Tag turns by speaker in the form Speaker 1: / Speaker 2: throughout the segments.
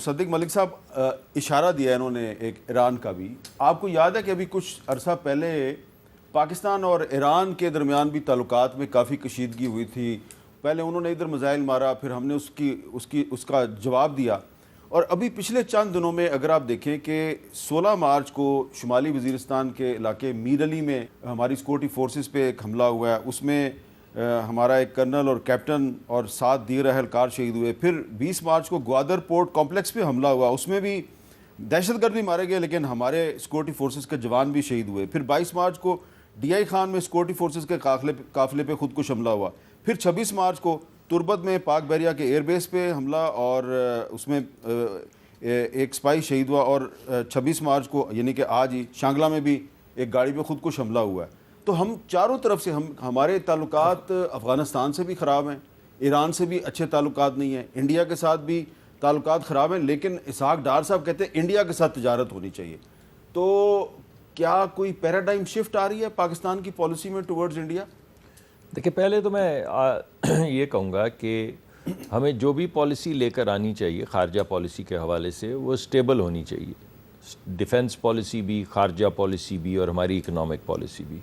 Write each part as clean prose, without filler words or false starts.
Speaker 1: مصدق ملک صاحب اشارہ دیا ہے انہوں نے ایک ایران کا بھی. آپ کو یاد ہے کہ ابھی کچھ عرصہ پہلے پاکستان اور ایران کے درمیان بھی تعلقات میں کافی کشیدگی ہوئی تھی. پہلے انہوں نے ادھر میزائل مارا, پھر ہم نے اس کا جواب دیا. اور ابھی پچھلے چند دنوں میں اگر آپ دیکھیں کہ 16 مارچ کو شمالی وزیرستان کے علاقے میر علی میں ہماری سیکورٹی فورسز پہ ایک حملہ ہوا ہے. اس میں ہمارا ایک کرنل اور کیپٹن اور 7 دیگر اہلکار شہید ہوئے. پھر 20 مارچ کو گوادر پورٹ کمپلیکس پہ حملہ ہوا, اس میں بھی دہشت گرد بھی مارے گئے لیکن ہمارے سیکورٹی فورسز کے جوان بھی شہید ہوئے. پھر 22 مارچ کو ڈی آئی خان میں سیکورٹی فورسز کے قافلے پہ خودکش حملہ ہوا. پھر 26 مارچ کو تربت میں پاک بحریہ کے ایئر بیس پہ حملہ اور اس میں ایک سپاہی شہید ہوا. اور 26 مارچ کو یعنی کہ آج ہی شانگلہ میں بھی ایک گاڑی پہ خودکش حملہ ہوا ہے. تو ہم چاروں طرف سے ہمارے تعلقات افغانستان سے بھی خراب ہیں, ایران سے بھی اچھے تعلقات نہیں ہیں, انڈیا کے ساتھ بھی تعلقات خراب ہیں, لیکن اسحاق ڈار صاحب کہتے ہیں انڈیا کے ساتھ تجارت ہونی چاہیے. تو کیا کوئی پیراڈائم شفٹ آ رہی ہے پاکستان کی پالیسی میں ٹورڈز انڈیا؟
Speaker 2: دیکھیں, پہلے تو میں یہ کہوں گا کہ ہمیں جو بھی پالیسی لے کر آنی چاہیے خارجہ پالیسی کے حوالے سے وہ سٹیبل ہونی چاہیے. ڈیفنس پالیسی بھی, خارجہ پالیسی بھی اور ہماری اکنامک پالیسی بھی.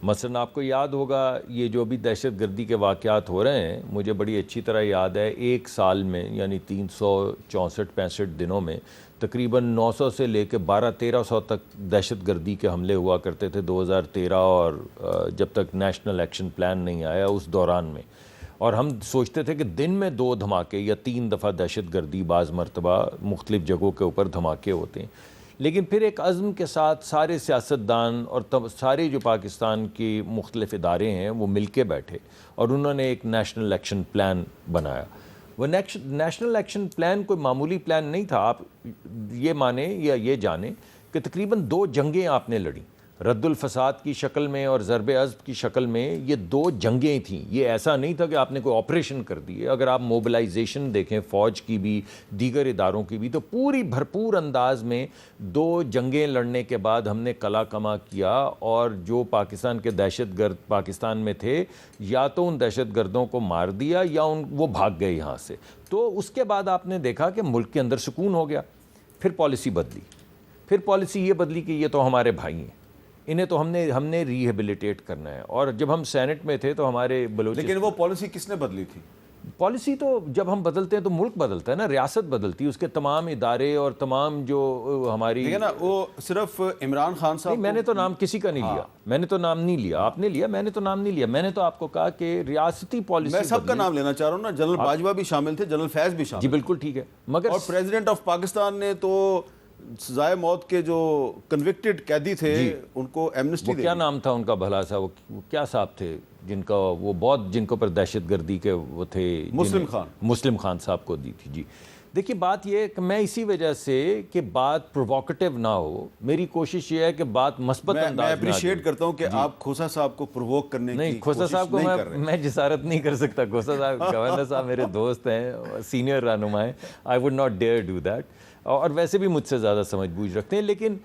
Speaker 2: مثلا آپ کو یاد ہوگا یہ جو بھی دہشت گردی کے واقعات ہو رہے ہیں, مجھے بڑی اچھی طرح یاد ہے ایک سال میں یعنی 364-65 دنوں میں تقریباً 900 سے لے کے 1200-1300 تک دہشت گردی کے حملے ہوا کرتے تھے 2013 اور جب تک نیشنل ایکشن پلان نہیں آیا اس دوران میں. اور ہم سوچتے تھے کہ دن میں 2 دھماکے یا 3 دفعہ دہشت گردی بعض مرتبہ مختلف جگہوں کے اوپر دھماکے ہوتے ہیں. لیکن پھر ایک عزم کے ساتھ سارے سیاستدان اور سارے جو پاکستان کی مختلف ادارے ہیں وہ مل کے بیٹھے اور انہوں نے ایک نیشنل ایکشن پلان بنایا. وہ نیشنل ایکشن پلان کوئی معمولی پلان نہیں تھا. آپ یہ مانیں یا یہ جانیں کہ تقریباً 2 جنگیں آپ نے لڑیں, رد الفساد کی شکل میں اور ضرب عضب کی شکل میں. یہ 2 جنگیں تھیں, یہ ایسا نہیں تھا کہ آپ نے کوئی آپریشن کر دی. اگر آپ موبلائزیشن دیکھیں فوج کی بھی دیگر اداروں کی بھی تو پوری بھرپور انداز میں 2 جنگیں لڑنے کے بعد ہم نے قلع کما کیا. اور جو پاکستان کے دہشت گرد پاکستان میں تھے یا تو ان دہشت گردوں کو مار دیا یا وہ بھاگ گئے یہاں سے. تو اس کے بعد آپ نے دیکھا کہ ملک کے اندر سکون ہو گیا. پھر پالیسی بدلی, پھر پالیسی یہ بدلی کہ یہ تو ہمارے بھائی ہیں, انہیں تو ہم نے ریہیبلیٹیٹ کرنا ہے. اور جب ہم سینٹ میں تھے تو ہمارے
Speaker 1: لیکن وہ پالیسی کس نے بدلی تھی؟
Speaker 2: پالیسی تو جب ہم بدلتے ہیں تو ملک بدلتا ہے نا, ریاست بدلتی ہے, اس کے تمام ادارے اور تمام جو ہماری
Speaker 1: نا وہ صرف عمران خان صاحب.
Speaker 2: میں نے تو نام کسی کا نہیں لیا, میں نے تو نام نہیں لیا, آپ نے لیا, میں نے تو نام نہیں لیا. میں نے تو آپ کو کہا کہ ریاستی پالیسی.
Speaker 1: میں سب کا نام لینا چاہ رہا ہوں نا, جنرل باجوہ بھی شامل تھے, جنرل فیض بھی شامل.
Speaker 2: جی بالکل ٹھیک ہے, مگر
Speaker 1: اور پریزیڈنٹ آف پاکستان نے تو سزائے موت کے جو کنوکٹڈ قیدی تھے ان کو ایمنسٹی.
Speaker 2: وہ کیا نام تھا ان کا بھلا سا, وہ کیا صاحب تھے جن کا وہ بہت جن کو پر دہشت گردی کے وہ تھے, مسلم خان صاحب کو دی تھی. جی دیکھیے بات یہ ہے کہ میں اسی وجہ سے کہ بات پرووکیٹو نہ ہو, میری کوشش یہ ہے کہ بات مثبت انداز میں.
Speaker 1: میں اپریشیٹ کرتا ہوں کہ آپ کھوسا صاحب کو پرووک کرنے کی
Speaker 2: نہیں, کھوسا صاحب کو میں جسارت نہیں کر سکتا. کھوسا صاحب گورنر صاحب میرے دوست ہیں, سینئر رہنما ہیں. I would not dear do that, اور ویسے بھی مجھ سے زیادہ سمجھ بوجھ رکھتے ہیں. لیکن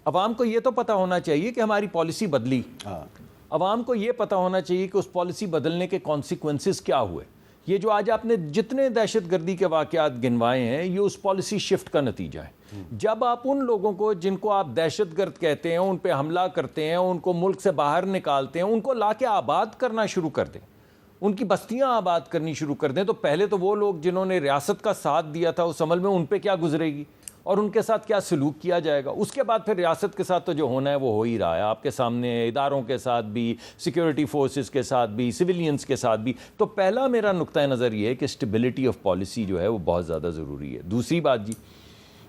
Speaker 2: عوام کو یہ تو پتہ ہونا چاہیے کہ ہماری پالیسی بدلی. عوام کو یہ پتہ ہونا چاہیے کہ اس پالیسی بدلنے کے کانسیکوینسز کیا ہوئے. یہ جو آج آپ نے جتنے دہشت گردی کے واقعات گنوائے ہیں یہ اس پالیسی شفٹ کا نتیجہ ہے. جب آپ ان لوگوں کو جن کو آپ دہشت گرد کہتے ہیں, ان پہ حملہ کرتے ہیں, ان کو ملک سے باہر نکالتے ہیں, ان کو لا کے آباد کرنا شروع کر دیں, ان کی بستیاں آباد کرنی شروع کر دیں, تو پہلے تو وہ لوگ جنہوں نے ریاست کا ساتھ دیا تھا اس عمل میں, ان پہ کیا گزرے گی اور ان کے ساتھ کیا سلوک کیا جائے گا. اس کے بعد پھر ریاست کے ساتھ تو جو ہونا ہے وہ ہو ہی رہا ہے آپ کے سامنے, اداروں کے ساتھ بھی, سیکیورٹی فورسز کے ساتھ بھی, سویلینز کے ساتھ بھی. تو پہلا میرا نقطہ نظر یہ ہے کہ اسٹیبلٹی آف پالیسی جو ہے وہ بہت زیادہ ضروری ہے. دوسری بات جی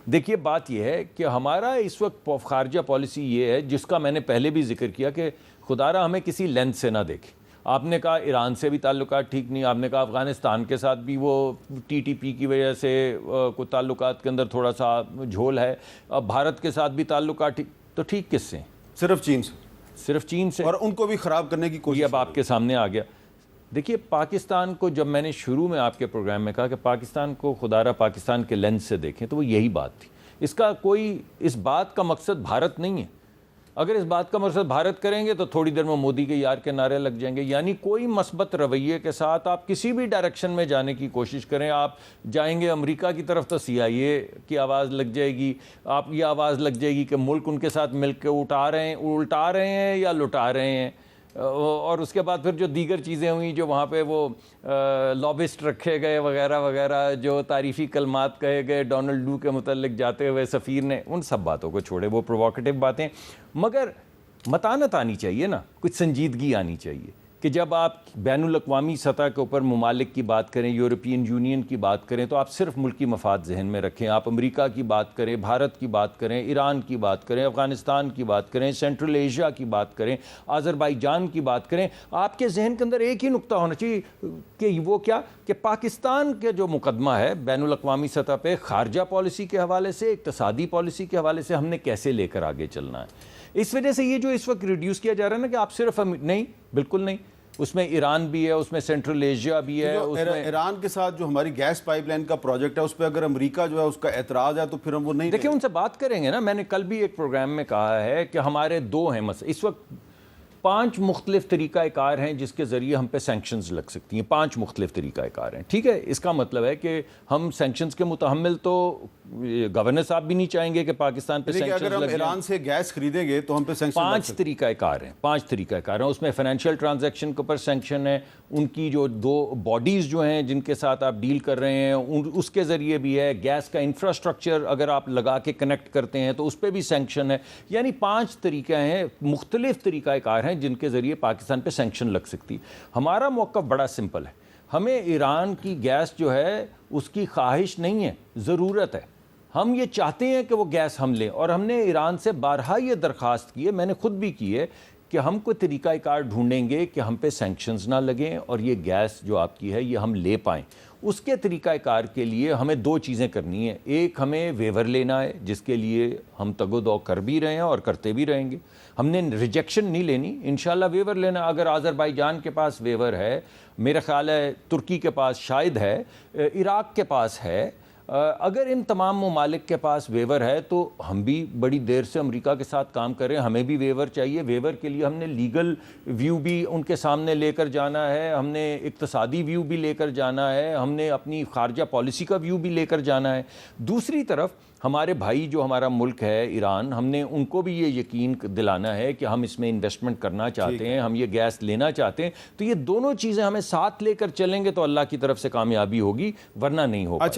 Speaker 2: دیکھیے, بات یہ ہے کہ ہمارا اس وقت خارجہ پالیسی یہ ہے جس کا میں نے پہلے بھی ذکر کیا کہ خدا را ہمیں کسی لینس سے نہ دیکھیں. آپ نے کہا ایران سے بھی تعلقات ٹھیک نہیں, آپ نے کہا افغانستان کے ساتھ بھی وہ ٹی ٹی پی کی وجہ سے کوئی تعلقات کے اندر تھوڑا سا جھول ہے, بھارت کے ساتھ بھی تعلقات ٹھیک. تو ٹھیک کس سے؟
Speaker 1: صرف چین سے.
Speaker 2: صرف چین سے,
Speaker 1: اور ان کو بھی خراب کرنے کی کوشش.
Speaker 2: یہ اب آپ کے سامنے آ گیا. دیکھیے پاکستان کو جب میں نے شروع میں آپ کے پروگرام میں کہا کہ پاکستان کو خدا را پاکستان کے لینس سے دیکھیں, تو وہ یہی بات تھی. اس کا کوئی اس بات کا مقصد بھارت نہیں ہے. اگر اس بات کا مقصد بھارت کریں گے تو تھوڑی دیر میں مودی کے یار کے نعرے لگ جائیں گے. یعنی کوئی مثبت رویے کے ساتھ آپ کسی بھی ڈائریکشن میں جانے کی کوشش کریں, آپ جائیں گے امریکہ کی طرف تو CIA کی آواز لگ جائے گی, آپ یہ آواز لگ جائے گی کہ ملک ان کے ساتھ مل کے الٹا رہے ہیں یا لٹا رہے ہیں. اور اس کے بعد پھر جو دیگر چیزیں ہوئیں, جو وہاں پہ وہ لابسٹ رکھے گئے وغیرہ وغیرہ, جو تعریفی کلمات کہے گئے ڈونلڈ ڈو کے متعلق جاتے ہوئے سفیر نے, ان سب باتوں کو چھوڑے, وہ پرووکیٹو باتیں. مگر متانت آنی چاہیے نا, کچھ سنجیدگی آنی چاہیے کہ جب آپ بین الاقوامی سطح کے اوپر ممالک کی بات کریں, یورپین یونین کی بات کریں, تو آپ صرف ملکی مفاد ذہن میں رکھیں. آپ امریکہ کی بات کریں, بھارت کی بات کریں, ایران کی بات کریں, افغانستان کی بات کریں, سینٹرل ایشیا کی بات کریں, آذربائیجان کی بات کریں, آپ کے ذہن کے اندر ایک ہی نقطہ ہونا چاہیے کہ وہ کیا, کہ پاکستان کے جو مقدمہ ہے بین الاقوامی سطح پہ خارجہ پالیسی کے حوالے سے, اقتصادی پالیسی کے حوالے سے, ہم نے کیسے لے کر آگے چلنا ہے. اس وجہ سے یہ جو اس وقت ریڈیوس کیا جا رہا ہے نا کہ آپ صرف نہیں, بالکل نہیں, اس میں ایران بھی ہے, اس میں سینٹرل ایشیا بھی ہے.
Speaker 1: ایران کے ساتھ جو ہماری گیس پائپ لائن کا پروجیکٹ ہے, اس پہ اگر امریکہ جو ہے اس کا اعتراض ہے تو پھر ہم وہ نہیں
Speaker 2: دیکھیں, ان سے بات کریں گے نا. میں نے کل بھی ایک پروگرام میں کہا ہے کہ ہمارے 2 ہیں اس وقت 5 مختلف طریقہ کار ہیں جس کے ذریعے ہم پہ سینکشنز لگ سکتی ہیں. 5 مختلف طریقہ کار ہیں, ٹھیک ہے. اس کا مطلب ہے کہ ہم سینکشنز کے متحمل تو گورنر صاحب بھی نہیں چاہیں گے کہ پاکستان پہ سینکشنز لگ جائیں.
Speaker 1: اگر ہم ایران سے گیس خریدیں گے تو ہم پہ سینکشن
Speaker 2: 5 طریقہ کار ہیں, 5 طریقہ کار ہیں. اس میں فائنینشیل ٹرانزیکشن کے اوپر سینکشن ہے, ان کی جو 2 باڈیز جو ہیں جن کے ساتھ آپ ڈیل کر رہے ہیں اس کے ذریعے بھی ہے. گیس کا انفراسٹرکچر اگر آپ لگا کے کنیکٹ کرتے ہیں تو اس پہ بھی سینکشن ہے. یعنی 5 طریقے ہیں, مختلف طریقہ کار ہیں جن کے ذریعے پاکستان پہ سینکشن لگ سکتی. ہمارا موقف بڑا سمپل ہے. ہمیں ایران کی گیس جو ہے اس کی خواہش نہیں ہے, ضرورت ہے. ہم یہ چاہتے ہیں کہ وہ گیس ہم لیں, اور ہم نے ایران سے بارہا یہ درخواست کی ہے, میں نے خود بھی کی ہے, کہ ہم کوئی طریقہ کار ڈھونڈیں گے کہ ہم پہ سینکشنز نہ لگیں اور یہ گیس جو آپ کی ہے یہ ہم لے پائیں. اس کے طریقہ کار کے لیے ہمیں 2 چیزیں کرنی ہیں. ایک, ہمیں ویور لینا ہے, جس کے لیے ہم تگ و دو کر بھی رہے ہیں اور کرتے بھی رہیں گے. ہم نے ریجیکشن نہیں لینی, انشاءاللہ ویور لینا. اگر آذربائیجان کے پاس ویور ہے, میرا خیال ہے ترکی کے پاس شاید ہے, عراق کے پاس ہے, اگر ان تمام ممالک کے پاس ویور ہے تو ہم بھی بڑی دیر سے امریکہ کے ساتھ کام کر رہے ہیں, ہمیں بھی ویور چاہیے. ویور کے لیے ہم نے لیگل ویو بھی ان کے سامنے لے کر جانا ہے, ہم نے اقتصادی ویو بھی لے کر جانا ہے, ہم نے اپنی خارجہ پالیسی کا ویو بھی لے کر جانا ہے. دوسری طرف ہمارے بھائی جو ہمارا ملک ہے ایران, ہم نے ان کو بھی یہ یقین دلانا ہے کہ ہم اس میں انویسٹمنٹ کرنا چاہتے ہیں, ہم یہ گیس لینا چاہتے ہیں. تو یہ دونوں چیزیں ہمیں ساتھ لے کر چلیں گے تو اللہ کی طرف سے کامیابی ہوگی, ورنہ نہیں ہوگا.